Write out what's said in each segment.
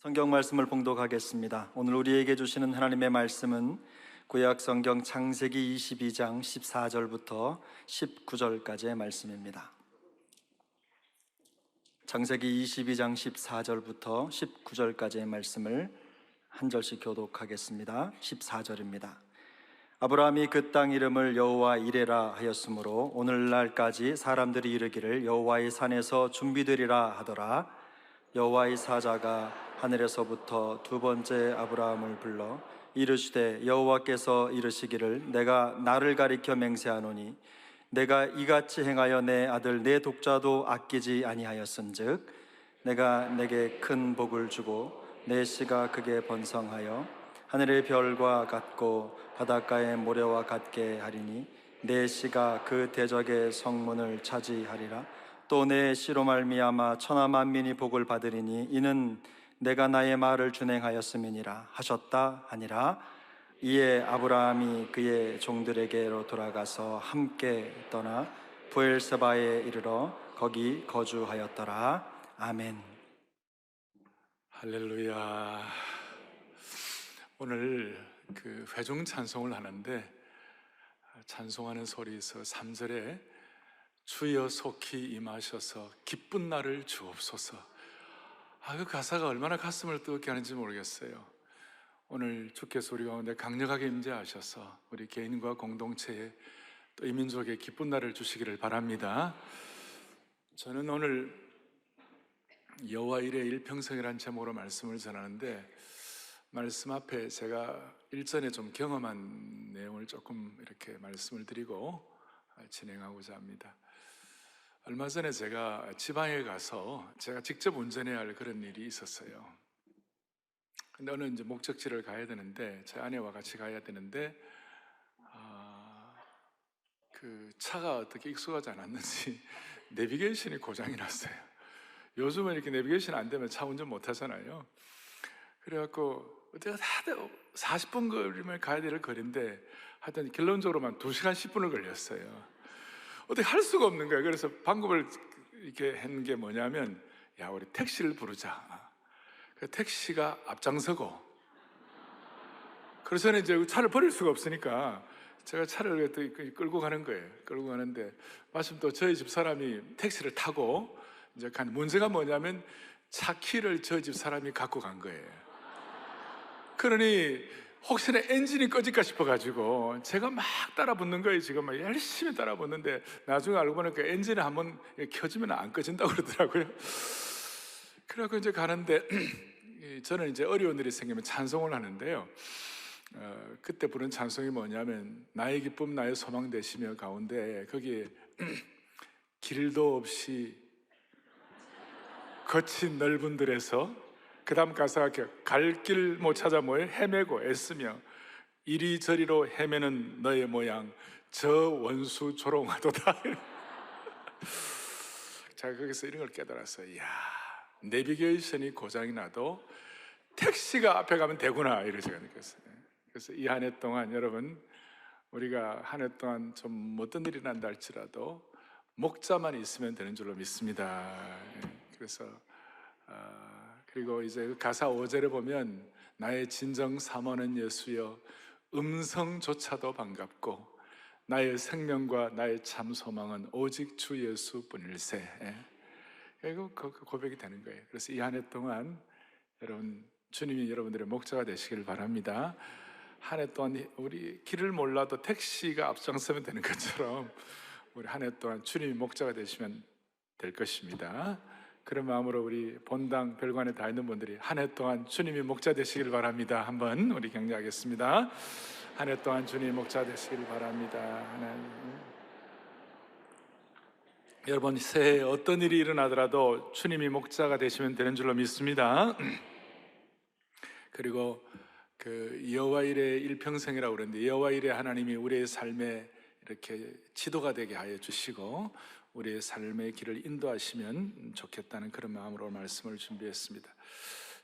성경 말씀을 봉독하겠습니다. 오늘 우리에게 주시는 하나님의 말씀은 구약 성경 창세기 22장 14절부터 19절까지의 말씀입니다. 창세기 22장 14절부터 19절까지의 말씀을 한 절씩 교독하겠습니다. 14절입니다. 아브라함이 그 땅 이름을 여호와 이레라 하였으므로 오늘날까지 사람들이 이르기를 여호와의 산에서 준비되리라 하더라. 여호와의 사자가 하늘에서부터 두 번째 아브라함을 불러 이르시되 여호와께서 이르시기를 내가 나를 가리켜 맹세하노니 내가 이같이 행하여 내 아들 내 독자도 아끼지 아니하였은즉 내가 내게 큰 복을 주고 내 씨가 크게 번성하여 하늘의 별과 같고 바닷가의 모래와 같게 하리니 내 씨가 그 대적의 성문을 차지하리라. 또 내 씨로 말미암아 천하 만민이 복을 받으리니 이는 내가 나의 말을 준행하였음이니라 하셨다 하니라. 이에 아브라함이 그의 종들에게로 돌아가서 함께 떠나 브엘세바에 이르러 거기 거주하였더라. 아멘. 할렐루야. 오늘 그 회중 찬송을 하는데 찬송하는 소리에서 3절에 주여 속히 임하셔서 기쁜 날을 주옵소서. 그 가사가 얼마나 가슴을 뜨겁게 하는지 모르겠어요. 오늘 주께서 우리 가운데 강력하게 임재하셔서 우리 개인과 공동체에 또 이 민족에 기쁜 날을 주시기를 바랍니다. 저는 오늘 여호와 이레 일평생이라는 제목으로 말씀을 전하는데, 말씀 앞에 제가 일전에 좀 경험한 내용을 조금 이렇게 말씀을 드리고 진행하고자 합니다. 얼마 전에 제가 지방에 가서 제가 직접 운전해야 할 그런 일이 있었어요. 근데 어느 이제 목적지를 가야 되는데 제 아내와 같이 가야 되는데 그 차가 어떻게 익숙하지 않았는지 내비게이션이 고장이 났어요. 요즘은 이렇게 내비게이션 안 되면 차 운전 못 하잖아요. 그래갖고 내가 다 40분 거리면 가야 될 거리인데 하여튼 결론적으로만 2시간 10분을 걸렸어요. 어떻게 할 수가 없는 거예요. 그래서 방법을 이렇게 한 게 뭐냐면, 야, 우리 택시를 부르자. 그 택시가 앞장서고, 그래서 이제 차를 버릴 수가 없으니까 제가 차를 끌고 가는 거예요. 끌고 가는데 마침 또 저희 집 사람이 택시를 타고 이제 간 문제가 뭐냐면 차 키를 저희 집 사람이 갖고 간 거예요. 그러니 혹시나 엔진이 꺼질까 싶어가지고 제가 막 따라 붙는 거예요. 지금 막 열심히 따라 붙는데 나중에 알고 보니까 엔진이 한번 켜지면 안 꺼진다고 그러더라고요. 그래갖고 이제 가는데 저는 이제 어려운 일이 생기면 찬송을 하는데요. 그때 부른 찬송이 뭐냐면 나의 기쁨 나의 소망 되시며 가운데 거기에 길도 없이 거친 넓은 들에서 그 다음 가사가 갈 길 못 찾아 뭐해 헤매고 애쓰며 이리저리로 헤매는 너의 모양 저 원수 조롱하도다. 제가 거기서 이런 걸 깨달았어요. 이야, 내비게이션이 고장이 나도 택시가 앞에 가면 되구나, 이걸 제가 느꼈어요. 그래서 이 한 해 동안 여러분, 우리가 한 해 동안 좀 어떤 일이 난다 할지라도 목자만 있으면 되는 줄로 믿습니다. 그래서 그리고 이제 그 가사 5절에 보면 나의 진정 사모는 예수여 음성조차도 반갑고 나의 생명과 나의 참 소망은 오직 주 예수뿐일세. 그리고 그 고백이 되는 거예요. 그래서 이 한 해 동안 여러분, 주님이 여러분들의 목자가 되시기를 바랍니다. 한 해 동안 우리 길을 몰라도 택시가 앞장서면 되는 것처럼 우리 한 해 동안 주님이 목자가 되시면 될 것입니다. 그런 마음으로 우리 본당 별관에 다 있는 분들이 한 해 동안 주님이 목자 되시길 바랍니다. 한번 우리 격려하겠습니다. 한 해 동안 주님이 목자 되시길 바랍니다. 하나님. 여러분, 새해 어떤 일이 일어나더라도 주님이 목자가 되시면 되는 줄로 믿습니다. 그리고 그 여호와 이레 일평생이라고 그러는데, 여호와 이레 하나님이 우리의 삶에 이렇게 지도가 되게 하여 주시고 우리의 삶의 길을 인도하시면 좋겠다는 그런 마음으로 말씀을 준비했습니다.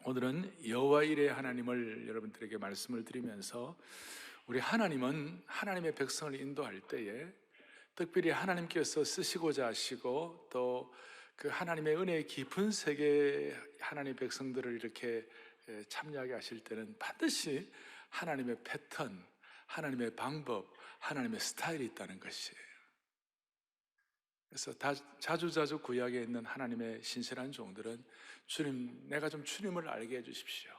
오늘은 여호와 이레 하나님을 여러분들에게 말씀을 드리면서, 우리 하나님은 하나님의 백성을 인도할 때에 특별히 하나님께서 쓰시고자 하시고 또 그 하나님의 은혜의 깊은 세계에 하나님의 백성들을 이렇게 참여하게 하실 때는 반드시 하나님의 패턴, 하나님의 방법, 하나님의 스타일이 있다는 것이에요. 그래서 자주자주 구약에 있는 하나님의 신실한 종들은 주님, 내가 좀 주님을 알게 해주십시오.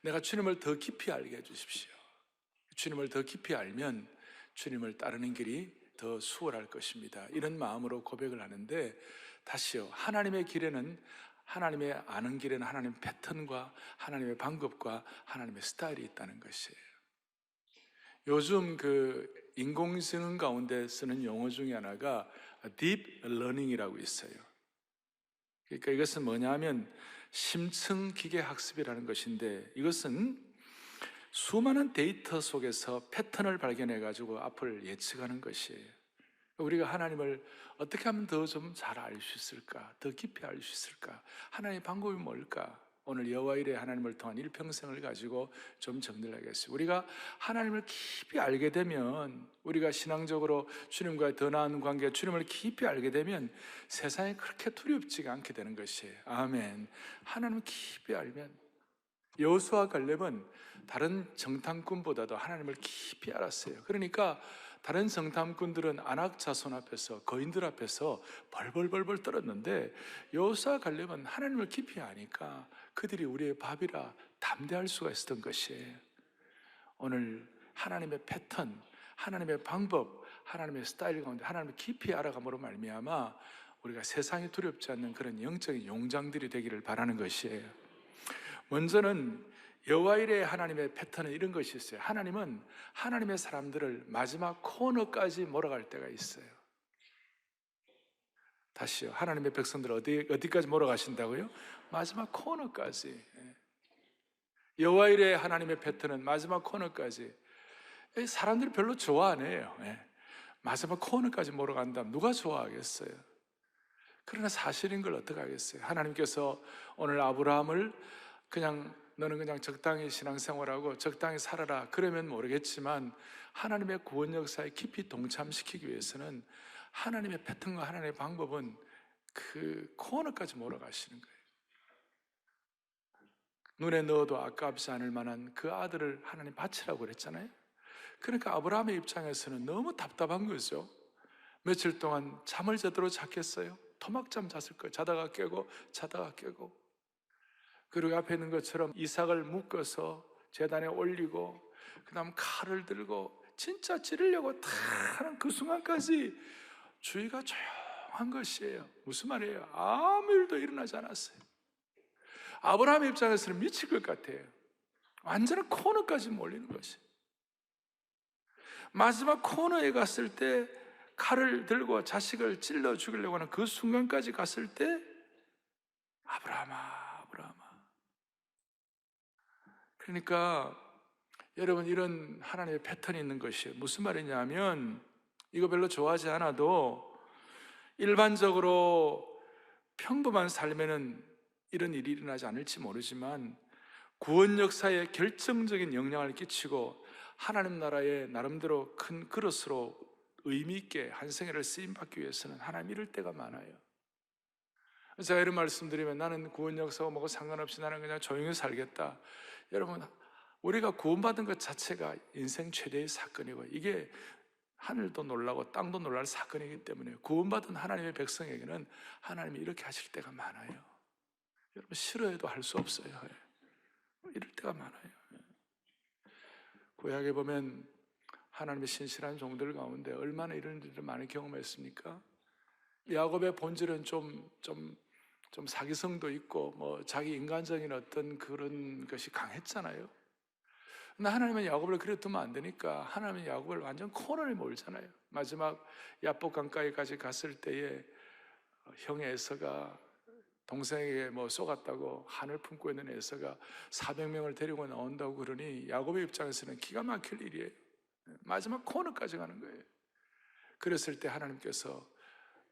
내가 주님을 더 깊이 알게 해주십시오. 주님을 더 깊이 알면 주님을 따르는 길이 더 수월할 것입니다. 이런 마음으로 고백을 하는데, 다시요, 하나님의 길에는, 하나님의 아는 길에는 하나님의 패턴과 하나님의 방법과 하나님의 스타일이 있다는 것이에요. 요즘 그 인공지능 가운데 쓰는 용어 중에 하나가 Deep Learning이라고 있어요. 그러니까 이것은 뭐냐면 심층 기계 학습이라는 것인데, 이것은 수많은 데이터 속에서 패턴을 발견해 가지고 앞을 예측하는 것이에요. 우리가 하나님을 어떻게 하면 더 좀 잘 알 수 있을까? 더 깊이 알 수 있을까? 하나님의 방법이 뭘까? 오늘 여호와 일의 하나님을 통한 일평생을 가지고 좀 정리를 하겠습니다. 우리가 하나님을 깊이 알게 되면, 우리가 신앙적으로 주님과의 더 나은 관계, 주님을 깊이 알게 되면 세상이 그렇게 두렵지가 않게 되는 것이에요. 아멘. 하나님을 깊이 알면, 여호수아 갈렙은 다른 정탐꾼보다도 하나님을 깊이 알았어요. 그러니까 다른 정탐꾼들은 안악 자손 앞에서, 거인들 앞에서 벌벌벌벌 떨었는데 여호수아 갈렙은 하나님을 깊이 아니까 그들이 우리의 밥이라 담대할 수가 있었던 것이에요. 오늘 하나님의 패턴, 하나님의 방법, 하나님의 스타일 가운데 하나님을 깊이 알아감으로 말미암아 우리가 세상이 두렵지 않는 그런 영적인 용장들이 되기를 바라는 것이에요. 먼저는 여호와 일의 하나님의 패턴은 이런 것이 있어요. 하나님은 하나님의 사람들을 마지막 코너까지 몰아갈 때가 있어요. 다시요, 하나님의 백성들 어디까지 몰아가신다고요? 마지막 코너까지. 여호와 일의 하나님의 패턴은 마지막 코너까지. 사람들이 별로 좋아 안 해요. 마지막 코너까지 몰아간다면 누가 좋아하겠어요? 그러나 사실인 걸 어떻게 하겠어요? 하나님께서 오늘 아브라함을 너는 그냥 적당히 신앙생활하고 적당히 살아라 그러면 모르겠지만, 하나님의 구원 역사에 깊이 동참시키기 위해서는 하나님의 패턴과 하나님의 방법은 그 코너까지 몰아가시는 거예요. 눈에 넣어도 아깝지 않을 만한 그 아들을 하나님 바치라고 그랬잖아요. 그러니까 아브라함의 입장에서는 너무 답답한 거죠. 며칠 동안 잠을 제대로 잤겠어요? 토막잠 잤을 거예요. 자다가 깨고 자다가 깨고. 그리고 앞에 있는 것처럼 이삭을 묶어서 제단에 올리고 그 다음 칼을 들고 진짜 찌르려고 다 하는 그 순간까지 주위가 조용한 것이에요. 무슨 말이에요? 아무 일도 일어나지 않았어요. 아브라함의 입장에서는 미칠 것 같아요. 완전한 코너까지 몰리는 것이에요. 마지막 코너에 갔을 때 칼을 들고 자식을 찔러 죽이려고 하는 그 순간까지 갔을 때 아브라함아, 그러니까 여러분, 이런 하나님의 패턴이 있는 것이에요. 무슨 말이냐면, 이거 별로 좋아하지 않아도 일반적으로 평범한 삶에는 이런 일이 일어나지 않을지 모르지만 구원 역사에 결정적인 영향을 끼치고 하나님 나라의 나름대로 큰 그릇으로 의미 있게 한 생애를 쓰임받기 위해서는 하나님 이럴 때가 많아요. 제가 이런 말씀드리면 나는 구원 역사가 뭐고 상관없이 나는 그냥 조용히 살겠다. 여러분, 우리가 구원받은 것 자체가 인생 최대의 사건이고, 이게 하늘도 놀라고 땅도 놀랄 사건이기 때문에 구원받은 하나님의 백성에게는 하나님이 이렇게 하실 때가 많아요. 여러분, 싫어해도 할 수 없어요. 이럴 때가 많아요. 구약에 보면 하나님의 신실한 종들 가운데 얼마나 이런 일을 많이 경험했습니까? 야곱의 본질은 좀 사기성도 있고 자기 인간적인 어떤 그런 것이 강했잖아요. 근데 하나님은 야곱을 그래 두면 안 되니까 하나님은 야곱을 완전 코너에 몰잖아요. 마지막 야복 강가에까지 갔을 때에 형의 에서가 동생에게 속았다고 한을 품고 있는 에서가 400명을 데리고 나온다고 그러니 야곱의 입장에서는 기가 막힐 일이에요. 마지막 코너까지 가는 거예요. 그랬을 때 하나님께서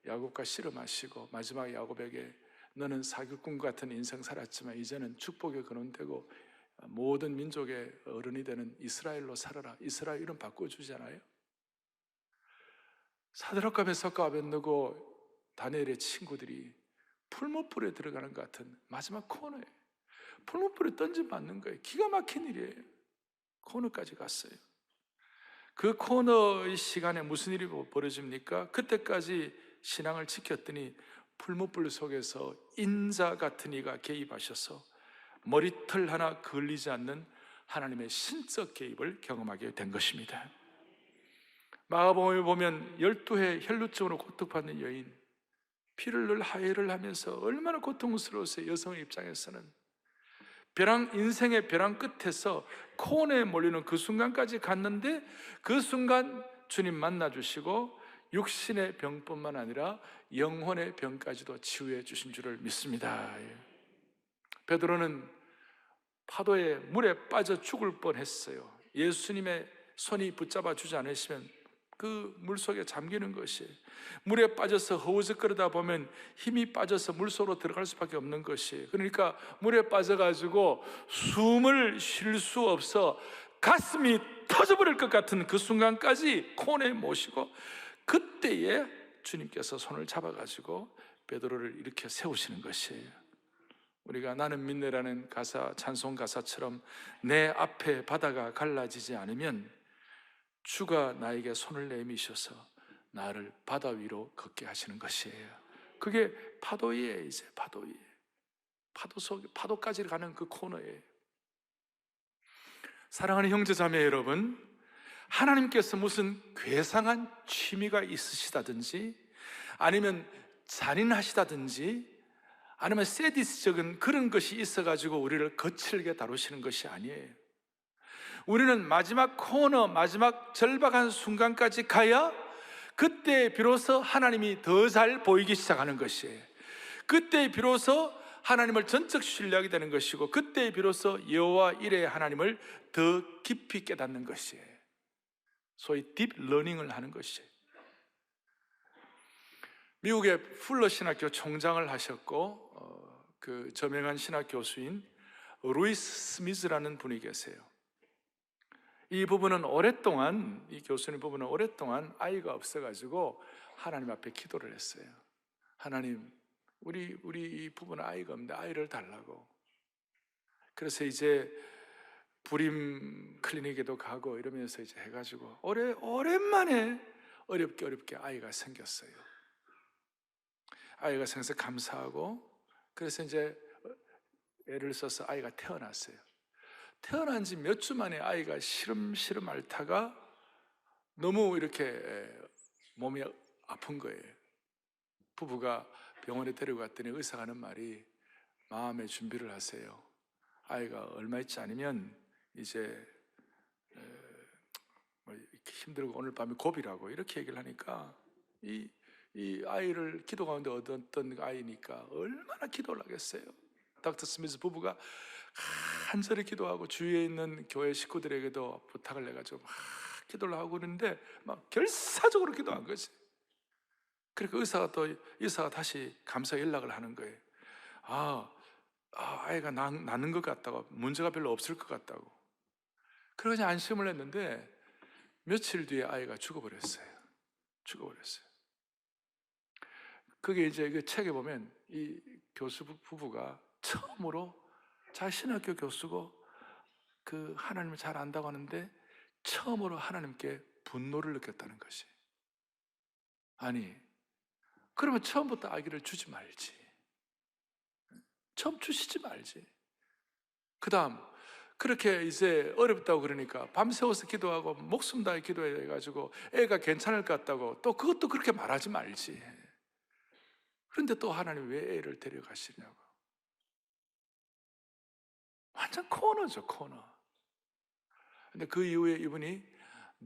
야곱과 씨름하시고 마지막 야곱에게 너는 사기꾼 같은 인생 살았지만 이제는 축복의 근원되고 모든 민족의 어른이 되는 이스라엘로 살아라. 이스라엘 이름 바꿔주잖아요. 사드락과 메삭과 아벳느고 다니엘의 친구들이 풀무불에 들어가는 것 같은 마지막 코너에 풀무불에 던져맞는 거예요. 기가 막힌 일이에요. 코너까지 갔어요. 그 코너의 시간에 무슨 일이 벌어집니까? 그때까지 신앙을 지켰더니 풀무불 속에서 인자 같은 이가 개입하셔서 머리털 하나 걸리지 않는 하나님의 신적 개입을 경험하게 된 것입니다. 마가복음에 보면 12해 혈루증으로 고통받는 여인, 피를 늘 하혈을 하면서 얼마나 고통스러웠어요. 여성의 입장에서는 인생의 벼랑 끝에서 코너에 몰리는 그 순간까지 갔는데, 그 순간 주님 만나주시고 육신의 병뿐만 아니라 영혼의 병까지도 치유해 주신 줄을 믿습니다. 베드로는 파도에 물에 빠져 죽을 뻔했어요. 예수님의 손이 붙잡아 주지 않으시면 그 물속에 잠기는 것이, 물에 빠져서 허우적거리다 보면 힘이 빠져서 물속으로 들어갈 수밖에 없는 것이, 그러니까 물에 빠져가지고 숨을 쉴 수 없어 가슴이 터져버릴 것 같은 그 순간까지 코너에 모시고, 그때에 주님께서 손을 잡아가지고 베드로를 이렇게 세우시는 것이에요. 우리가 나는 믿네라는 가사, 찬송 가사처럼 내 앞에 바다가 갈라지지 않으면 주가 나에게 손을 내미셔서 나를 바다 위로 걷게 하시는 것이에요. 그게 파도예요. 이제 파도예요. 파도 속, 파도까지 가는 그 코너예요. 사랑하는 형제자매 여러분, 하나님께서 무슨 괴상한 취미가 있으시다든지, 아니면 잔인하시다든지, 아니면 세디스적인 그런 것이 있어가지고 우리를 거칠게 다루시는 것이 아니에요. 우리는 마지막 코너, 마지막 절박한 순간까지 가야 그때 비로소 하나님이 더 잘 보이기 시작하는 것이에요. 그때 비로소 하나님을 전적 신뢰하게 되는 것이고, 그때 비로소 여호와 이레의 하나님을 더 깊이 깨닫는 것이에요. 소위 딥 러닝을 하는 것이에요. 미국의 풀러 신학교 총장을 하셨고, 그 저명한 신학 교수인 루이스 스미스라는 분이 계세요. 이 부부는 오랫동안, 이 교수님 부부는 오랫동안 아이가 없어가지고 하나님 앞에 기도를 했어요. 하나님, 우리 이 부부는 아이가 없는데 아이를 달라고. 그래서 이제 불임 클리닉에도 가고 이러면서 이제 해가지고 오랜만에 어렵게 아이가 생겼어요. 아이가 생겨서 감사하고, 그래서 이제 애를 써서 아이가 태어났어요. 태어난 지 몇 주 만에 아이가 시름시름 앓다가 너무 이렇게 몸이 아픈 거예요. 부부가 병원에 데리고 갔더니 의사가 하는 말이, 마음의 준비를 하세요. 아이가 얼마 있지 않으면 이제 힘들고 오늘 밤에 고비라고 이렇게 얘기를 하니까, 이 아이를 기도 가운데 얻었던 아이니까 얼마나 기도를 하겠어요. 닥터 스미스 부부가 간절히 기도하고 주위에 있는 교회 식구들에게도 부탁을 해가지고 막 기도를 하고 그러는데 막 결사적으로 기도한 거지. 그러니까 의사가 다시 감사 연락을 하는 거예요. 아이가 낳는 것 같다고, 문제가 별로 없을 것 같다고. 그러니 안심을 했는데 며칠 뒤에 아이가 죽어버렸어요. 그게 이제 그 책에 보면 이 교수 부부가 처음으로, 자기 신학교 교수고 그 하나님을 잘 안다고 하는데 처음으로 하나님께 분노를 느꼈다는 것이. 아니, 그러면 처음부터 아기를 주지 말지. 처음 주시지 말지. 그 다음 그렇게 이제 어렵다고 그러니까 밤새워서 기도하고 목숨 다해 기도해가지고 애가 괜찮을 것 같다고 또 그것도 그렇게 말하지 말지. 그런데 또 하나님 왜 애를 데려가시냐고. 완전 코너죠, 코너. 근데 그 이후에 이분이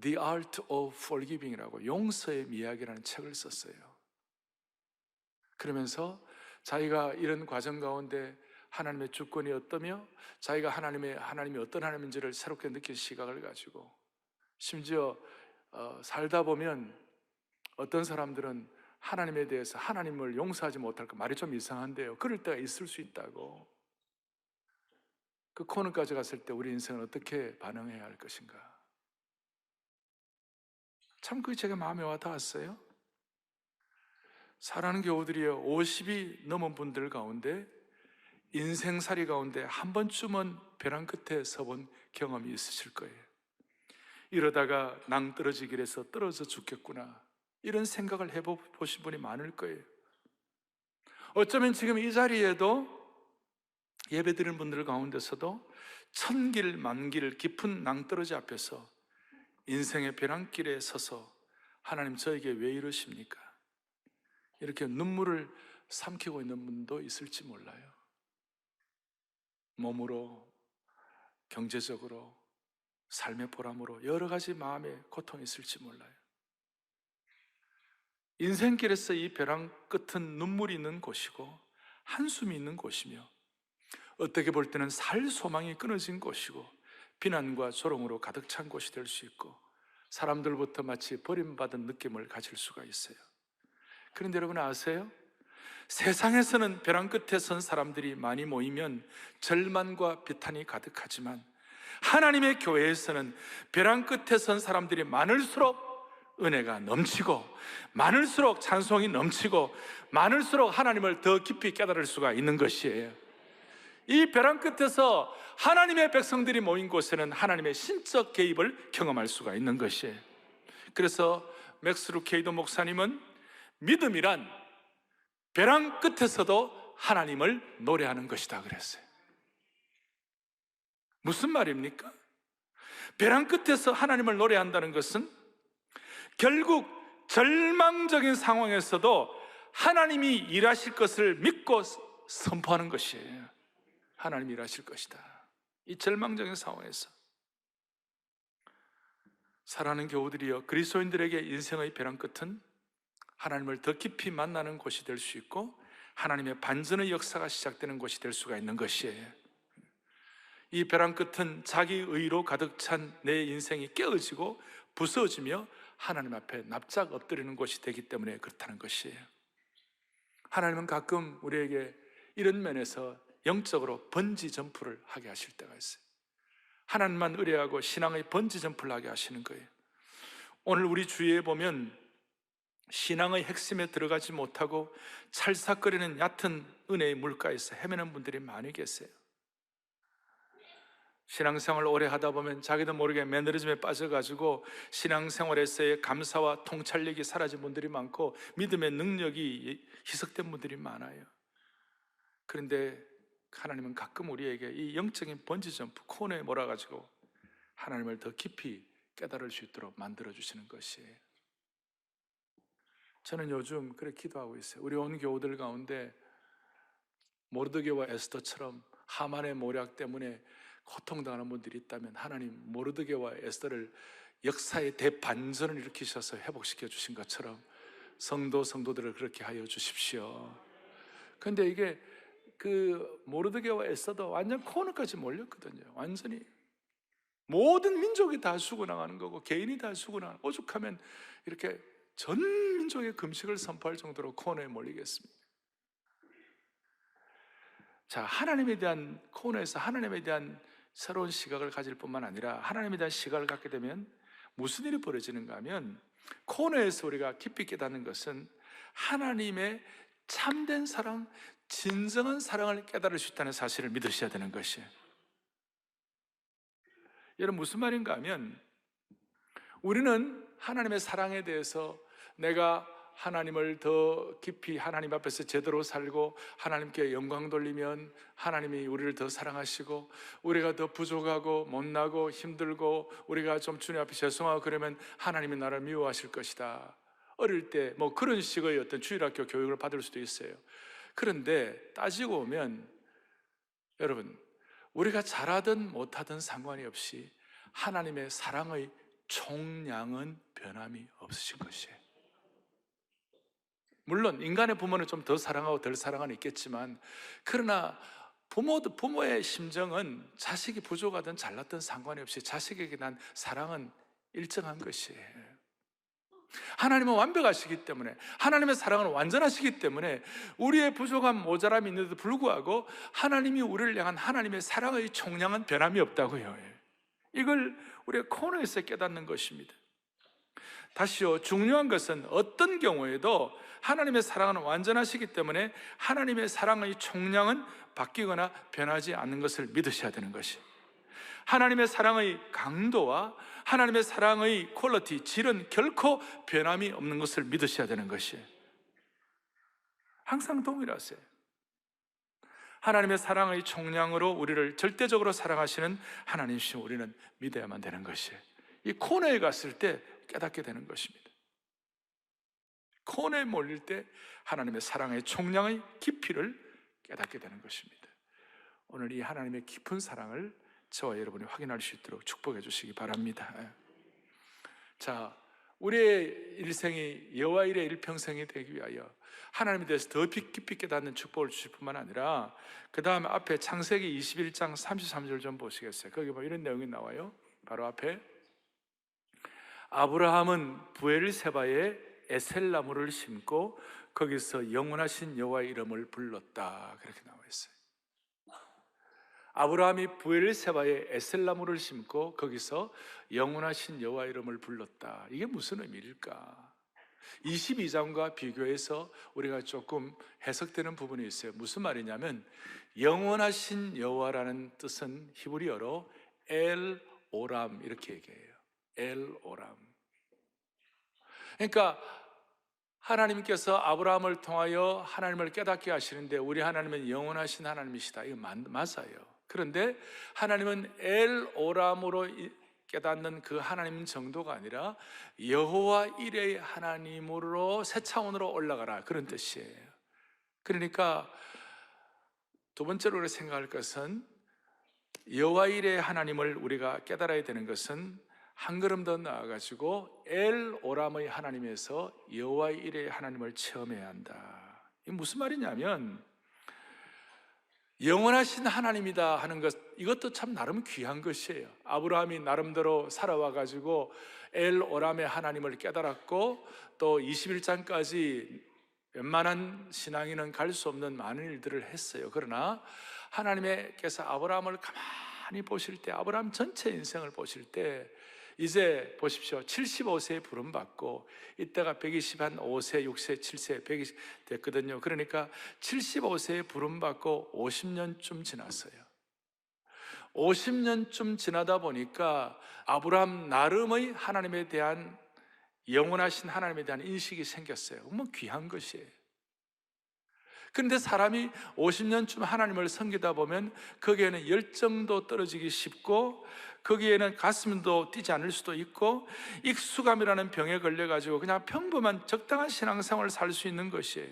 The Art of Forgiving이라고, 용서의 미학이라는 책을 썼어요. 그러면서 자기가 이런 과정 가운데 하나님의 주권이 어떠며 자기가 하나님이 어떤 하나님인지를 새롭게 느낀 시각을 가지고, 심지어 살다 보면 어떤 사람들은 하나님에 대해서 하나님을 용서하지 못할까 말이 좀 이상한데요, 그럴 때가 있을 수 있다고. 그 코너까지 갔을 때 우리 인생은 어떻게 반응해야 할 것인가. 참 그게 제가 마음에 와 닿았어요. 사랑하는 교우들이여, 50이 넘은 분들 가운데 인생살이 가운데 한 번쯤은 벼랑 끝에 서본 경험이 있으실 거예요. 이러다가 낭떠러지길에 해서 떨어져 죽겠구나, 이런 생각을 해보신 분이 많을 거예요. 어쩌면 지금 이 자리에도 예배드리는 분들 가운데서도 천길 만길 깊은 낭떠러지 앞에서 인생의 벼랑길에 서서 하나님 저에게 왜 이러십니까? 이렇게 눈물을 삼키고 있는 분도 있을지 몰라요. 몸으로, 경제적으로, 삶의 보람으로 여러 가지 마음의 고통이 있을지 몰라요. 인생길에서 이 벼랑 끝은 눈물이 있는 곳이고 한숨이 있는 곳이며, 어떻게 볼 때는 살 소망이 끊어진 곳이고 비난과 조롱으로 가득 찬 곳이 될 수 있고, 사람들부터 마치 버림받은 느낌을 가질 수가 있어요. 그런데 여러분 아세요? 세상에서는 벼랑 끝에 선 사람들이 많이 모이면 절망과 비탄이 가득하지만, 하나님의 교회에서는 벼랑 끝에 선 사람들이 많을수록 은혜가 넘치고, 많을수록 찬송이 넘치고, 많을수록 하나님을 더 깊이 깨달을 수가 있는 것이에요. 이 벼랑 끝에서 하나님의 백성들이 모인 곳에는 하나님의 신적 개입을 경험할 수가 있는 것이에요. 그래서 맥스 루케이도 목사님은 믿음이란 벼랑 끝에서도 하나님을 노래하는 것이다 그랬어요. 무슨 말입니까? 벼랑 끝에서 하나님을 노래한다는 것은 결국 절망적인 상황에서도 하나님이 일하실 것을 믿고 선포하는 것이에요. 하나님이 일하실 것이다. 이 절망적인 상황에서. 사랑하는 교우들이여, 그리스도인들에게 인생의 벼랑 끝은 하나님을 더 깊이 만나는 곳이 될 수 있고, 하나님의 반전의 역사가 시작되는 곳이 될 수가 있는 것이에요. 이 벼랑 끝은 자기 의로 가득 찬 내 인생이 깨어지고 부서지며 하나님 앞에 납작 엎드리는 곳이 되기 때문에 그렇다는 것이에요. 하나님은 가끔 우리에게 이런 면에서 영적으로 번지 점프를 하게 하실 때가 있어요. 하나님만 의뢰하고 신앙의 번지 점프를 하게 하시는 거예요. 오늘 우리 주위에 보면 신앙의 핵심에 들어가지 못하고 찰싹거리는 얕은 은혜의 물가에서 헤매는 분들이 많이 계세요. 신앙생활을 오래 하다 보면 자기도 모르게 매너리즘에 빠져가지고 신앙생활에서의 감사와 통찰력이 사라진 분들이 많고 믿음의 능력이 희석된 분들이 많아요. 그런데 하나님은 가끔 우리에게 이 영적인 번지점프 코너에 몰아가지고 하나님을 더 깊이 깨달을 수 있도록 만들어주시는 것이에요. 저는 요즘 그렇게 기도하고 있어요. 우리 온 교우들 가운데 모르드게와 에스더처럼 하만의 모략 때문에 고통당하는 분들이 있다면, 하나님 모르드게와 에스더를 역사의 대반전을 일으키셔서 회복시켜 주신 것처럼 성도들을 그렇게 하여 주십시오. 그런데 이게 그 모르드게와 에스더도 완전 코너까지 몰렸거든요. 완전히 모든 민족이 다 죽어나가는 거고 개인이 다 죽어나가는, 오죽하면 이렇게 전 민족의 금식을 선포할 정도로 코너에 몰리겠습니다. 자, 하나님에 대한 코너에서 하나님에 대한 새로운 시각을 가질 뿐만 아니라 하나님에 대한 시각을 갖게 되면 무슨 일이 벌어지는가 하면, 코너에서 우리가 깊이 깨닫는 것은 하나님의 참된 사랑, 진정한 사랑을 깨달을 수 있다는 사실을 믿으셔야 되는 것이에요. 여러분 무슨 말인가 하면, 우리는 하나님의 사랑에 대해서 내가 하나님을 더 깊이 하나님 앞에서 제대로 살고 하나님께 영광 돌리면 하나님이 우리를 더 사랑하시고, 우리가 더 부족하고 못나고 힘들고 우리가 좀 주님 앞에 죄송하고 그러면 하나님이 나를 미워하실 것이다. 어릴 때 뭐 그런 식의 어떤 주일학교 교육을 받을 수도 있어요. 그런데 따지고 보면 여러분, 우리가 잘하든 못하든 상관이 없이 하나님의 사랑의 총량은 변함이 없으신 것이에요. 물론 인간의 부모는 좀 더 사랑하고 덜 사랑하는 있겠지만, 그러나 부모의 심정은 자식이 부족하든 잘났든 상관이 없이 자식에게 난 사랑은 일정한 것이에요. 하나님은 완벽하시기 때문에, 하나님의 사랑은 완전하시기 때문에 우리의 부족한 모자람이 있는데도 불구하고 하나님이 우리를 향한 하나님의 사랑의 총량은 변함이 없다고요. 이걸 우리가 코너에서 깨닫는 것입니다. 다시요, 중요한 것은 어떤 경우에도 하나님의 사랑은 완전하시기 때문에 하나님의 사랑의 총량은 바뀌거나 변하지 않는 것을 믿으셔야 되는 것이, 하나님의 사랑의 강도와 하나님의 사랑의 퀄리티, 질은 결코 변함이 없는 것을 믿으셔야 되는 것이, 항상 동일하세요. 하나님의 사랑의 총량으로 우리를 절대적으로 사랑하시는 하나님이신 우리는 믿어야만 되는 것이에요. 이 코너에 갔을 때 깨닫게 되는 것입니다. 코너에 몰릴 때 하나님의 사랑의 총량의 깊이를 깨닫게 되는 것입니다. 오늘 이 하나님의 깊은 사랑을 저와 여러분이 확인할 수 있도록 축복해 주시기 바랍니다. 자, 우리의 일생이 여호와 일의 일평생이 되기 위하여 하나님에 대해서 더 깊이 깨닫는 축복을 주실 뿐만 아니라, 그 다음에 앞에 창세기 21장 33절 좀 보시겠어요? 거기 뭐 이런 내용이 나와요. 바로 앞에 아브라함은 부엘세바에 에셀나무를 심고 거기서 영원하신 여호와의 이름을 불렀다, 그렇게 나와 있어요. 아브라함이 부엘세바에 에셀나무를 심고 거기서 영원하신 여호와의 이름을 불렀다. 이게 무슨 의미일까? 22장과 비교해서 우리가 조금 해석되는 부분이 있어요. 무슨 말이냐면, 영원하신 여호와라는 뜻은 히브리어로 엘 오람 이렇게 얘기해요. 엘 오람. 그러니까 하나님께서 아브라함을 통하여 하나님을 깨닫게 하시는데, 우리 하나님은 영원하신 하나님이시다, 이거 맞아요. 그런데 하나님은 엘 오람으로 깨닫는 그 하나님 정도가 아니라 여호와 이레의 하나님으로 새 차원으로 올라가라, 그런 뜻이에요. 그러니까 두 번째로 우리가 생각할 것은, 여호와 이레의 하나님을 우리가 깨달아야 되는 것은 한 걸음 더 나아가지고 엘 오람의 하나님에서 여호와 이레의 하나님을 체험해야 한다. 이게 무슨 말이냐면, 영원하신 하나님이다 하는 것, 이것도 참 나름 귀한 것이에요. 아브라함이 나름대로 살아와 가지고 엘 오람의 하나님을 깨달았고, 또 21장까지 웬만한 신앙인은 갈 수 없는 많은 일들을 했어요. 그러나 하나님께서 아브라함을 가만히 보실 때, 아브라함 전체 인생을 보실 때, 이제 보십시오. 75세에 부름받고, 이때가 125세, 6세, 7세, 120 됐거든요. 그러니까 75세에 부름받고 50년쯤 지났어요. 50년쯤 지나다 보니까 아브라함 나름의 하나님에 대한, 영원하신 하나님에 대한 인식이 생겼어요. 뭐 귀한 것이에요. 그런데 사람이 50년쯤 하나님을 섬기다 보면 거기에는 열정도 떨어지기 쉽고, 거기에는 가슴도 뛰지 않을 수도 있고, 익숙함이라는 병에 걸려가지고 그냥 평범한 적당한 신앙생활을 살 수 있는 것이에요.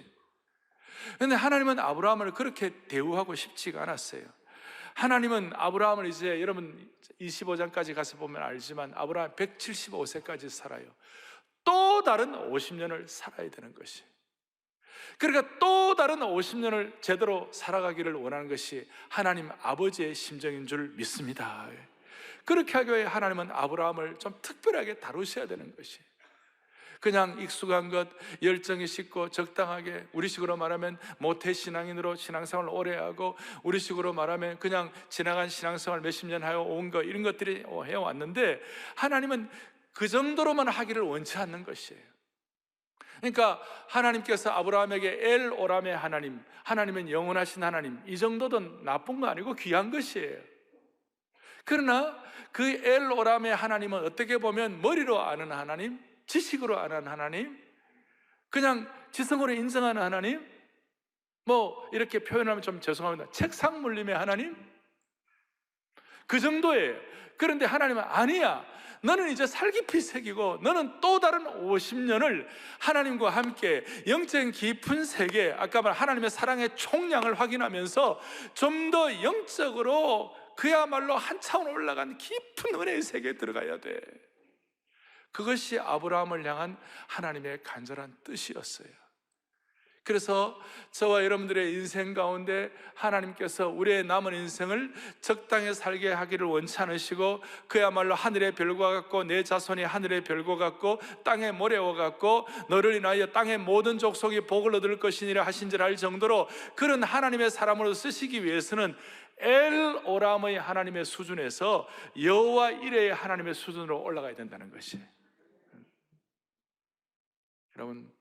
그런데 하나님은 아브라함을 그렇게 대우하고 싶지가 않았어요. 하나님은 아브라함을, 이제 여러분 25장까지 가서 보면 알지만 아브라함 175세까지 살아요. 또 다른 50년을 살아야 되는 것이에요. 그러니까 또 다른 50년을 제대로 살아가기를 원하는 것이 하나님 아버지의 심정인 줄 믿습니다. 그렇게 하기 위해 하나님은 아브라함을 좀 특별하게 다루셔야 되는 것이에요. 그냥 익숙한 것, 열정이 식고 적당하게, 우리식으로 말하면 모태신앙인으로 신앙생활을 오래 하고, 우리식으로 말하면 그냥 지나간 신앙생활 몇십 년 하여 온 것, 이런 것들이 해왔는데, 하나님은 그 정도로만 하기를 원치 않는 것이에요. 그러니까 하나님께서 아브라함에게 엘 오람의 하나님, 하나님은 영원하신 하나님, 이 정도도 나쁜 거 아니고 귀한 것이에요. 그러나 그 엘 오람의 하나님은 어떻게 보면 머리로 아는 하나님, 지식으로 아는 하나님, 그냥 지성으로 인정하는 하나님, 뭐 이렇게 표현하면 좀 죄송합니다, 책상 물림의 하나님, 그 정도예요. 그런데 하나님은 아니야, 너는 이제 살깊이 새기고 너는 또 다른 50년을 하나님과 함께 영적인 깊은 세계, 아까 말 하나님의 사랑의 총량을 확인하면서 좀 더 영적으로 그야말로 한 차원 올라간 깊은 은혜의 세계에 들어가야 돼. 그것이 아브라함을 향한 하나님의 간절한 뜻이었어요. 그래서 저와 여러분들의 인생 가운데 하나님께서 우리의 남은 인생을 적당히 살게 하기를 원치 않으시고, 그야말로 하늘의 별과 같고 내 자손이 하늘의 별과 같고 땅의 모래와 같고 너를 인하여 땅의 모든 족속이 복을 얻을 것이니라 하신 줄 알 정도로, 그런 하나님의 사람으로 쓰시기 위해서는 엘 오람의 하나님의 수준에서 여호와 이레의 하나님의 수준으로 올라가야 된다는 것이에요. 여러분,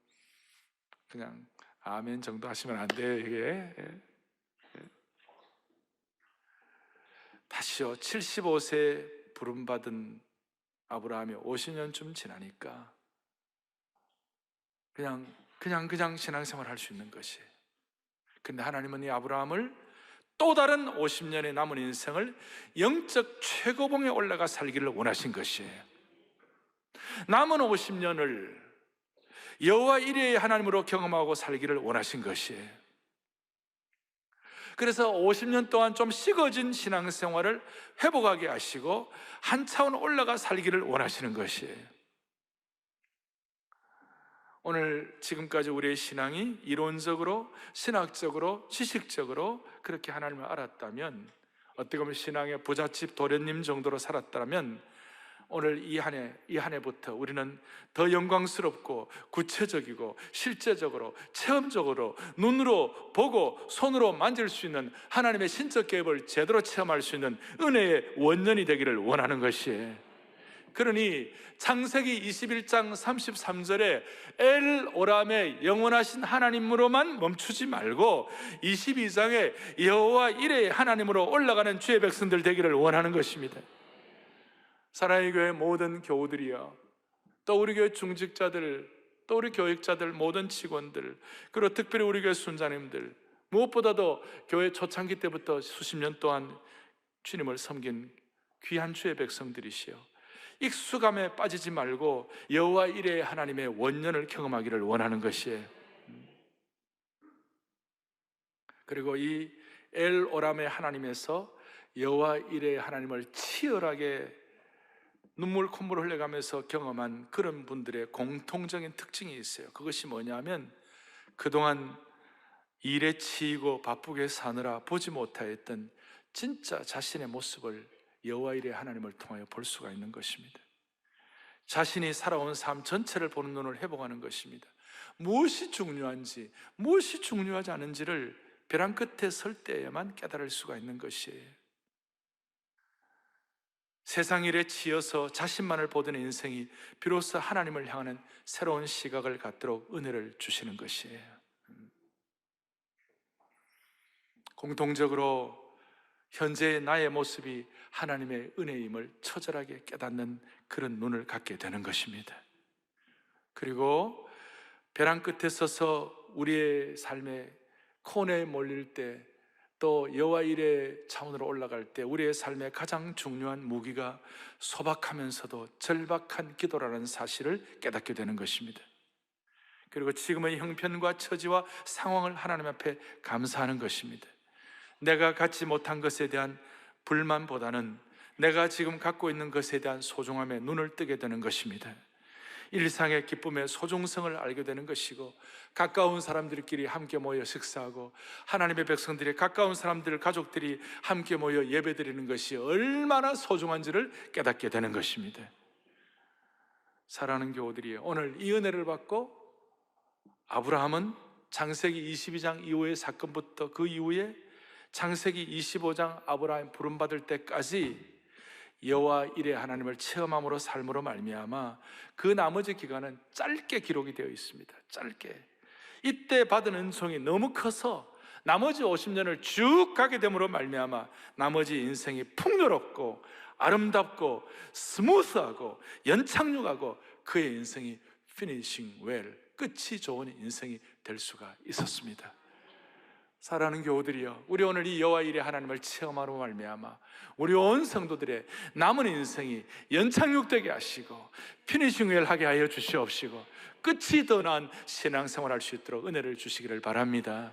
그냥 아멘 정도 하시면 안 돼요, 이게. 다시요, 75세 부름받은 아브라함이 50년쯤 지나니까 그냥 신앙생활 할 수 있는 것이. 근데 하나님은 이 아브라함을 또 다른 50년의 남은 인생을 영적 최고봉에 올라가 살기를 원하신 것이에요. 남은 50년을 여호와 이레의 하나님으로 경험하고 살기를 원하신 것이에요. 그래서 50년 동안 좀 식어진 신앙생활을 회복하게 하시고 한 차원 올라가 살기를 원하시는 것이에요. 오늘 지금까지 우리의 신앙이 이론적으로, 신학적으로, 지식적으로 그렇게 하나님을 알았다면, 어떻게 보면 신앙의 부잣집 도련님 정도로 살았다면, 오늘 이 한 해부터 우리는 더 영광스럽고 구체적이고 실제적으로 체험적으로 눈으로 보고 손으로 만질 수 있는 하나님의 신적 계획을 제대로 체험할 수 있는 은혜의 원년이 되기를 원하는 것이에요. 그러니 창세기 21장 33절에 엘 오람의 영원하신 하나님으로만 멈추지 말고 22장에 여호와 이레의 하나님으로 올라가는 주의 백성들 되기를 원하는 것입니다. 사랑의 교회 모든 교우들이여, 또 우리 교회 중직자들, 또 우리 교육자들, 모든 직원들, 그리고 특별히 우리 교회 순자님들, 무엇보다도 교회 초창기 때부터 수십 년 동안 주님을 섬긴 귀한 주의 백성들이시여, 익숙함에 빠지지 말고 여호와 이레의 하나님의 원년을 경험하기를 원하는 것이에요. 그리고 이 엘 오람의 하나님에서 여호와 이레의 하나님을 치열하게 눈물 콧물 흘려가면서 경험한 그런 분들의 공통적인 특징이 있어요. 그것이 뭐냐면, 그동안 일에 치이고 바쁘게 사느라 보지 못하였던 진짜 자신의 모습을 여호와 이레의 하나님을 통하여 볼 수가 있는 것입니다. 자신이 살아온 삶 전체를 보는 눈을 회복하는 것입니다. 무엇이 중요한지, 무엇이 중요하지 않은지를 벼랑 끝에 설 때에만 깨달을 수가 있는 것이에요. 세상 일에 치여서 자신만을 보던 인생이 비로소 하나님을 향하는 새로운 시각을 갖도록 은혜를 주시는 것이에요. 공통적으로 현재의 나의 모습이 하나님의 은혜임을 처절하게 깨닫는 그런 눈을 갖게 되는 것입니다. 그리고 벼랑 끝에 서서 우리의 삶의 코너에 몰릴 때, 또 여호와 이레 차원으로 올라갈 때 우리의 삶의 가장 중요한 무기가 소박하면서도 절박한 기도라는 사실을 깨닫게 되는 것입니다. 그리고 지금의 형편과 처지와 상황을 하나님 앞에 감사하는 것입니다. 내가 갖지 못한 것에 대한 불만보다는 내가 지금 갖고 있는 것에 대한 소중함에 눈을 뜨게 되는 것입니다. 일상의 기쁨의 소중성을 알게 되는 것이고, 가까운 사람들끼리 함께 모여 식사하고 하나님의 백성들이, 가까운 사람들, 가족들이 함께 모여 예배드리는 것이 얼마나 소중한지를 깨닫게 되는 것입니다. 사랑하는 교우들이요, 오늘 이 은혜를 받고 아브라함은 창세기 22장 이후의 사건부터 그 이후에 창세기 25장 아브라함 부름받을 때까지 여호와 이레 하나님을 체험함으로 삶으로 말미암아 그 나머지 기간은 짧게 기록이 되어 있습니다. 짧게. 이때 받은 은총이 너무 커서 나머지 50년을 쭉 가게 됨으로 말미암아 나머지 인생이 풍요롭고 아름답고 스무스하고 연착륙하고 그의 인생이 피니싱 웰, 끝이 좋은 인생이 될 수가 있었습니다. 사랑하는 교우들이여, 우리 오늘 이 여호와 이레 하나님을 체험하러 말미암아 우리 온 성도들의 남은 인생이 연착륙되게 하시고 피니싱 웰 하게 하여 주시옵시고 끝이 더 나은 신앙생활 할 수 있도록 은혜를 주시기를 바랍니다.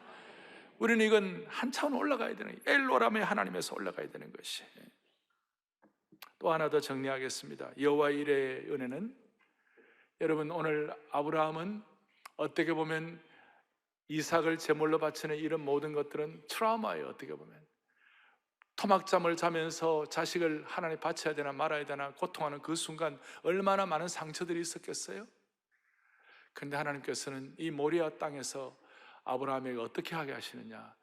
우리는 이건 한 차원 올라가야 되는, 엘로람의 하나님에서 올라가야 되는 것이. 또 하나 더 정리하겠습니다. 여호와 이레의 은혜는, 여러분, 오늘 아브라함은 어떻게 보면 이삭을 제물로 바치는 이런 모든 것들은 트라우마예요. 어떻게 보면 토막잠을 자면서 자식을 하나님에 바쳐야 되나 말아야 되나 고통하는 그 순간 얼마나 많은 상처들이 있었겠어요? 그런데 하나님께서는 이 모리아 땅에서 아브라함에게 어떻게 하게 하시느냐,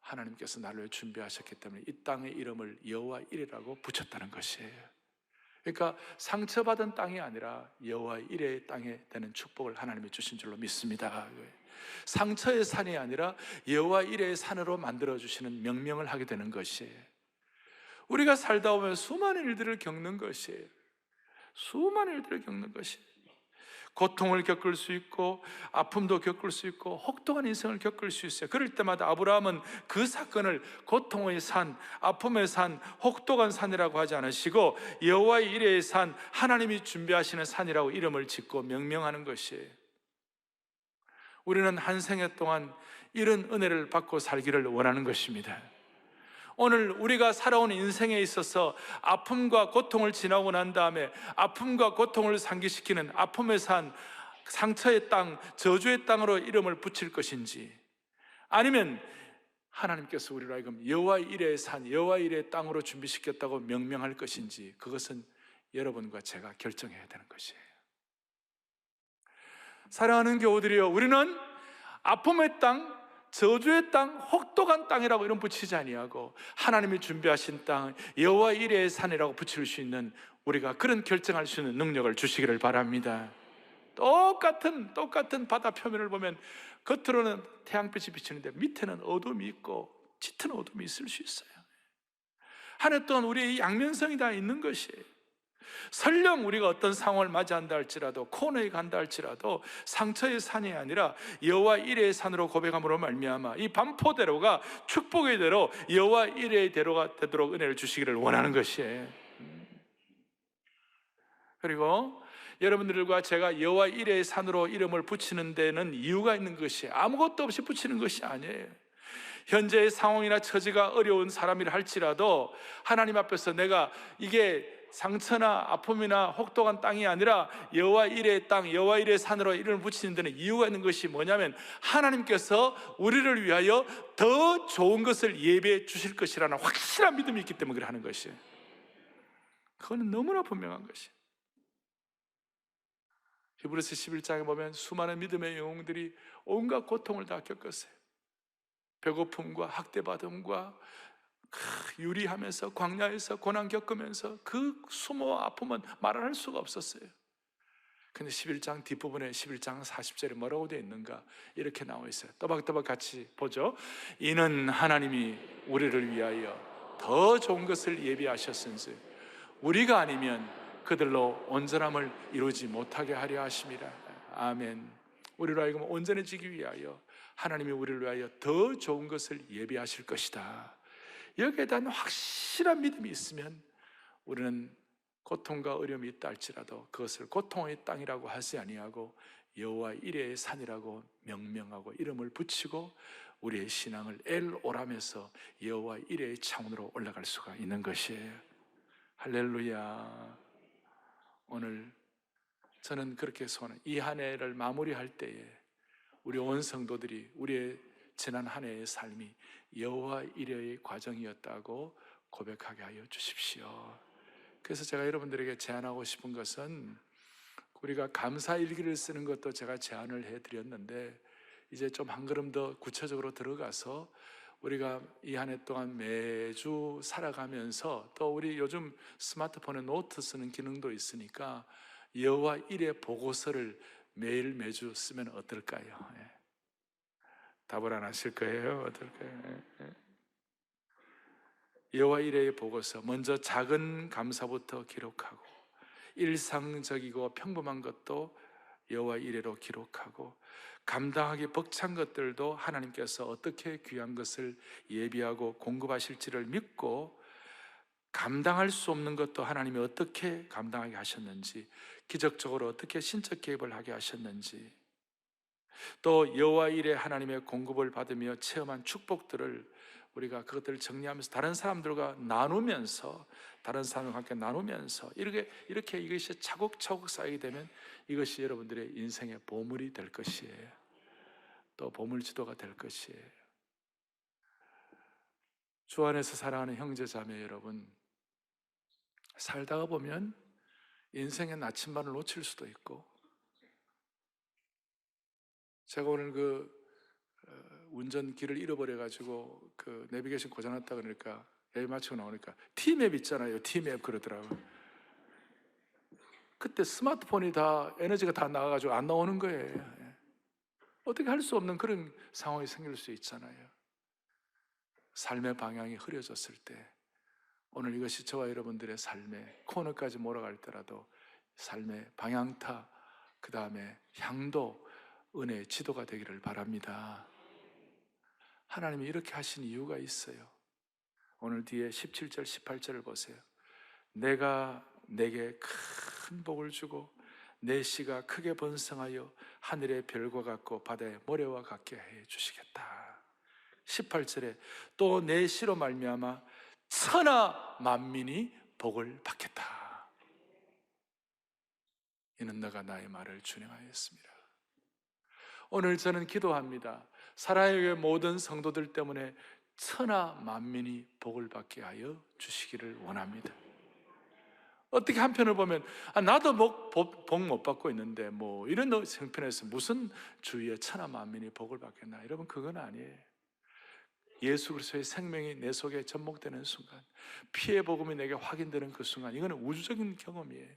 하나님께서 나를 준비하셨기 때문에 이 땅의 이름을 여호와 이레라고 붙였다는 것이에요. 그러니까 상처받은 땅이 아니라 여호와의 이레의 땅에 되는 축복을 하나님이 주신 줄로 믿습니다. 상처의 산이 아니라 여호와 이레의 산으로 만들어 주시는 명명을 하게 되는 것이에요. 우리가 살다 보면 수많은 일들을 겪는 것이에요. 수많은 일들을 겪는 것이에요. 고통을 겪을 수 있고 아픔도 겪을 수 있고 혹독한 인생을 겪을 수 있어요. 그럴 때마다 아브라함은 그 사건을 고통의 산, 아픔의 산, 혹독한 산이라고 하지 않으시고 여호와의 이레의 산, 하나님이 준비하시는 산이라고 이름을 짓고 명명하는 것이에요. 우리는 한 생애 동안 이런 은혜를 받고 살기를 원하는 것입니다. 오늘 우리가 살아온 인생에 있어서 아픔과 고통을 지나고 난 다음에 아픔과 고통을 상기시키는 아픔의 산, 상처의 땅, 저주의 땅으로 이름을 붙일 것인지, 아니면 하나님께서 우리로 하여금 여호와의 이레의 산, 여호와의 이레의 땅으로 준비시켰다고 명명할 것인지, 그것은 여러분과 제가 결정해야 되는 것이에요. 사랑하는 교우들이여, 우리는 아픔의 땅, 저주의 땅, 혹독한 땅이라고 이름 붙이지 아니하고 하나님이 준비하신 땅, 여호와의 이레의 산이라고 붙일 수 있는, 우리가 그런 결정할 수 있는 능력을 주시기를 바랍니다. 똑같은 바다 표면을 보면 겉으로는 태양빛이 비치는데 밑에는 어둠이 있고 짙은 어둠이 있을 수 있어요. 한 해 동안 우리의 양면성이 다 있는 것이에요. 설령 우리가 어떤 상황을 맞이한다 할지라도, 코너에 간다 할지라도 상처의 산이 아니라 여호와 이레의 산으로 고백함으로 말미암아 이 반포대로가 축복의 대로, 여호와 이레의 대로가 되도록 은혜를 주시기를 원하는 것이에요. 그리고 여러분들과 제가 여호와 이레의 산으로 이름을 붙이는 데는 이유가 있는 것이에요. 아무것도 없이 붙이는 것이 아니에요. 현재의 상황이나 처지가 어려운 사람이라 할지라도 하나님 앞에서 내가 이게 상처나 아픔이나 혹독한 땅이 아니라 여호와 이레의 땅, 여호와 이레의 산으로 이름을 붙이는 데는 이유가 있는 것이 뭐냐면 하나님께서 우리를 위하여 더 좋은 것을 예비해 주실 것이라는 확실한 믿음이 있기 때문에 그래 하는 것이에요. 그거는 너무나 분명한 것이에요. 히브리서 11장에 보면 수많은 믿음의 영웅들이 온갖 고통을 다 겪었어요. 배고픔과 학대받음과 유리하면서 광야에서 고난 겪으면서 그 수모와 아픔은 말할 수가 없었어요. 근데 11장 뒷부분에 11장 40절에 뭐라고 되어 있는가? 이렇게 나와 있어요. 또박또박 같이 보죠. 이는 하나님이 우리를 위하여 더 좋은 것을 예비하셨은지 우리가 아니면 그들로 온전함을 이루지 못하게 하려 하심이라. 아멘. 우리로 하여금 온전해지기 위하여 하나님이 우리를 위하여 더 좋은 것을 예비하실 것이다. 여기에 대한 확실한 믿음이 있으면 우리는 고통과 어려움이 있다 할지라도 그것을 고통의 땅이라고 하지 아니하고 여호와 이레의 산이라고 명명하고 이름을 붙이고 우리의 신앙을 엘오람에서 여호와 이레의 창원으로 올라갈 수가 있는 것이에요. 할렐루야. 오늘 저는 그렇게 소원해요. 이 한 해를 마무리할 때에 우리 온 성도들이 우리의 지난 한 해의 삶이 여호와 이레의 과정이었다고 고백하게 하여 주십시오. 그래서 제가 여러분들에게 제안하고 싶은 것은, 우리가 감사 일기를 쓰는 것도 제가 제안을 해드렸는데 이제 좀 한 걸음 더 구체적으로 들어가서 우리가 이 한 해 동안 매주 살아가면서, 또 우리 요즘 스마트폰에 노트 쓰는 기능도 있으니까 여호와 이레 보고서를 매일 매주 쓰면 어떨까요? 답을 안 하실 거예요? 어떨까요? 여호와 이레의 보고서, 먼저 작은 감사부터 기록하고 일상적이고 평범한 것도 여호와 이레로 기록하고 감당하기 벅찬 것들도 하나님께서 어떻게 귀한 것을 예비하고 공급하실지를 믿고, 감당할 수 없는 것도 하나님이 어떻게 감당하게 하셨는지, 기적적으로 어떻게 신적 개입을 하게 하셨는지, 또 여호와 이레 하나님의 공급을 받으며 체험한 축복들을 우리가 그것들을 정리하면서 다른 사람들과 나누면서, 다른 사람과 함께 나누면서 이렇게 이것이 차곡차곡 쌓이게 되면 이것이 여러분들의 인생의 보물이 될 것이에요. 또 보물지도가 될 것이에요. 주 안에서 사랑하는 형제 자매 여러분, 살다가 보면 인생의 나침반을 놓칠 수도 있고, 제가 오늘 운전기를 잃어버려가지고 내비게이션 고장났다 그러니까 애 맞추고 나오니까 T맵 있잖아요. T맵 그러더라고요. 그때 스마트폰이 다 에너지가 다 나가가지고 안 나오는 거예요. 어떻게 할 수 없는 그런 상황이 생길 수 있잖아요. 삶의 방향이 흐려졌을 때, 오늘 이것이 저와 여러분들의 삶의 코너까지 몰아갈 때라도 삶의 방향타, 그 다음에 향도, 은혜의 지도가 되기를 바랍니다. 하나님이 이렇게 하신 이유가 있어요. 오늘 뒤에 17절, 18절을 보세요. 내가 내게 큰 복을 주고 내 씨가 크게 번성하여 하늘의 별과 같고 바다의 모래와 같게 해 주시겠다. 18절에 또 내 씨로 말미암아 천하 만민이 복을 받겠다. 이는 너가 나의 말을 준행하였습니다. 오늘 저는 기도합니다. 사랑의 모든 성도들 때문에 천하 만민이 복을 받게 하여 주시기를 원합니다. 어떻게 한편을 보면 나도 복 못 받고 있는데 뭐 이런 형편에서 무슨 주위에 천하 만민이 복을 받겠나? 여러분, 그건 아니에요. 예수 그리스도의 생명이 내 속에 접목되는 순간, 피의 복음이 내게 확인되는 그 순간, 이거는 우주적인 경험이에요.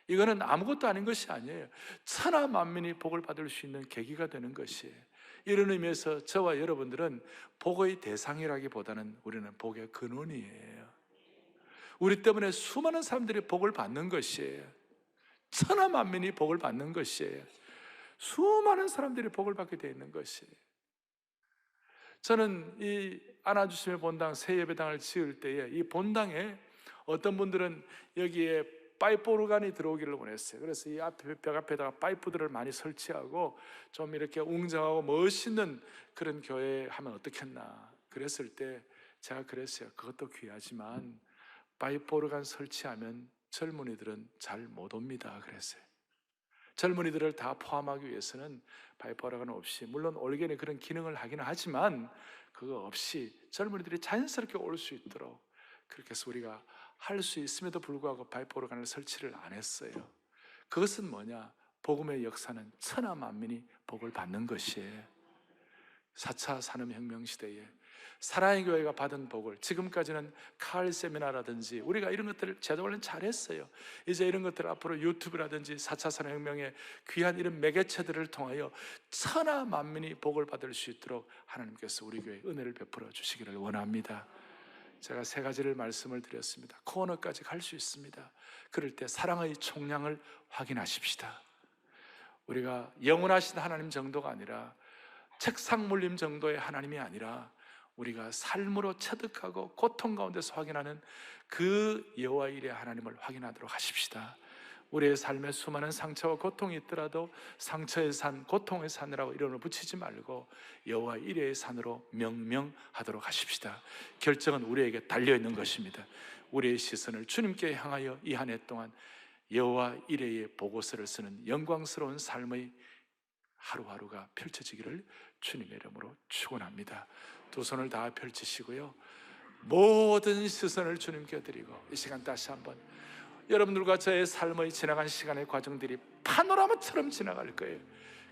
이거는 아무것도 아닌 것이 아니에요. 천하 만민이 복을 받을 수 있는 계기가 되는 것이에요. 이런 의미에서 저와 여러분들은 복의 대상이라기보다는 우리는 복의 근원이에요. 우리 때문에 수많은 사람들이 복을 받는 것이에요. 천하 만민이 복을 받는 것이에요. 수많은 사람들이 복을 받게 되어 있는 것이에요. 저는 이 안아주심의 본당, 새 예배당을 지을 때에 이 본당에 어떤 분들은 여기에 파이프 오르간이 들어오기를 원했어요. 그래서 이 앞에 벽 앞에다가 파이프들을 많이 설치하고 좀 이렇게 웅장하고 멋있는 그런 교회 하면 어떻겠나. 그랬을 때 제가 그랬어요. 그것도 귀하지만 파이프 오르간 설치하면 젊은이들은 잘 못 옵니다. 그랬어요. 젊은이들을 다 포함하기 위해서는 파이프 오르간 없이, 물론 올게는 그런 기능을 하기는 하지만 그거 없이 젊은이들이 자연스럽게 올 수 있도록, 그렇게 해서 우리가 할 수 있음에도 불구하고 파이프 오르간을 설치를 안 했어요. 그것은 뭐냐? 복음의 역사는 천하 만민이 복을 받는 것이에요. 4차 산업혁명 시대에 사랑의 교회가 받은 복을, 지금까지는 칼 세미나라든지 우리가 이런 것들을 제가 원래 잘했어요. 이제 이런 것들을 앞으로 유튜브라든지 4차 산업혁명의 귀한 이런 매개체들을 통하여 천하 만민이 복을 받을 수 있도록 하나님께서 우리 교회에 은혜를 베풀어 주시기를 원합니다. 제가 3가지를 말씀을 드렸습니다. 코너까지 갈 수 있습니다. 그럴 때 사랑의 총량을 확인하십시다. 우리가 영원하신 하나님 정도가 아니라 책상 물림 정도의 하나님이 아니라 우리가 삶으로 체득하고 고통 가운데서 확인하는 그 여호와 일의 하나님을 확인하도록 하십시다. 우리의 삶에 수많은 상처와 고통이 있더라도 상처의 산, 고통의 산이라고 이름을 붙이지 말고 여호와 이레의 산으로 명명하도록 하십시다. 결정은 우리에게 달려있는 것입니다. 우리의 시선을 주님께 향하여 이 한 해 동안 여호와 이레의 보고서를 쓰는 영광스러운 삶의 하루하루가 펼쳐지기를 주님의 이름으로 축원합니다. 두 손을 다 펼치시고요, 모든 시선을 주님께 드리고 이 시간 다시 한번 여러분들과 저의 삶의 지나간 시간의 과정들이 파노라마처럼 지나갈 거예요.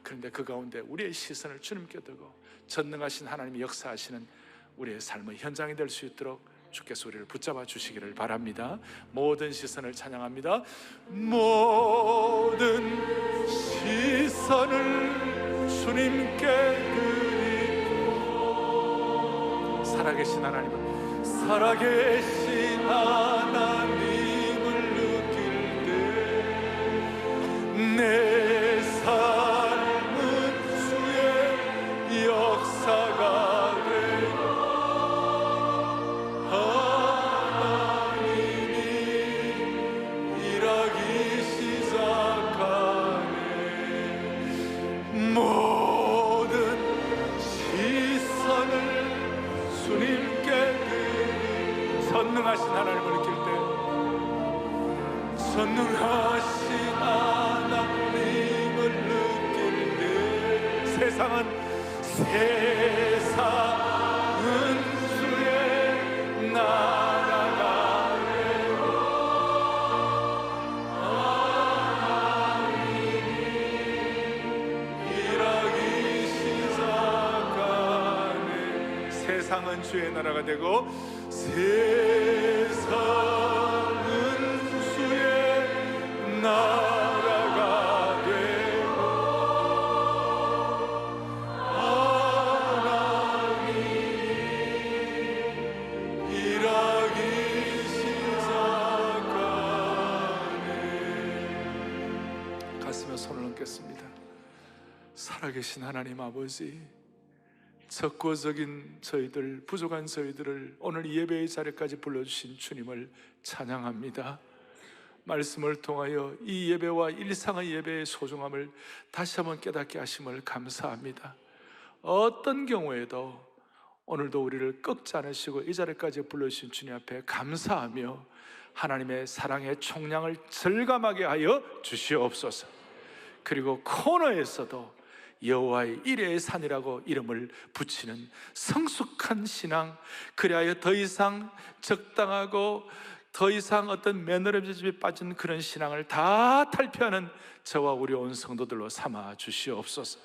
그런데 그 가운데 우리의 시선을 주님께 두고 전능하신 하나님이 역사하시는 우리의 삶의 현장이 될 수 있도록 주께서 우리를 붙잡아 주시기를 바랍니다. 모든 시선을 찬양합니다. 모든 시선을 주님께 드리고, 살아계신 하나님은, 살아계신 하나님을 느낄 때 내 삶은 주의 역사가 되고 하나님이 일하기 시작하네. 모든 시선을 주님께 드리, 전능하신 하나님을 느낄 때, 전능하신 하나님을 느낄 때 세상은 주의 나라가 되고 하나님이 일하기 시작하네. 세상은 주의 나라가 되고 세상은 주의 가슴에 손을 얹겠습니다. 살아계신 하나님 아버지, 적고적인 저희들, 부족한 저희들을 오늘 이 예배의 자리까지 불러주신 주님을 찬양합니다. 말씀을 통하여 이 예배와 일상의 예배의 소중함을 다시 한번 깨닫게 하심을 감사합니다. 어떤 경우에도 오늘도 우리를 꺾지 않으시고 이 자리까지 불러주신 주님 앞에 감사하며 하나님의 사랑의 총량을 절감하게 하여 주시옵소서. 그리고 코너에서도 여호와의 이레의 산이라고 이름을 붙이는 성숙한 신앙, 그리하여 더 이상 적당하고 더 이상 어떤 매너리즘에 빠진 그런 신앙을 다 탈피하는 저와 우리 온 성도들로 삼아 주시옵소서.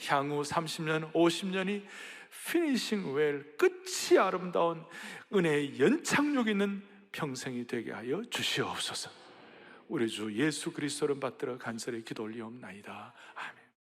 향후 30년, 50년이 피니싱 웰, 끝이 아름다운 은혜의 연착륙 있는 평생이 되게 하여 주시옵소서. 우리 주 예수 그리스도를 받들어 간절히 기도 올리옵나이다. 아멘.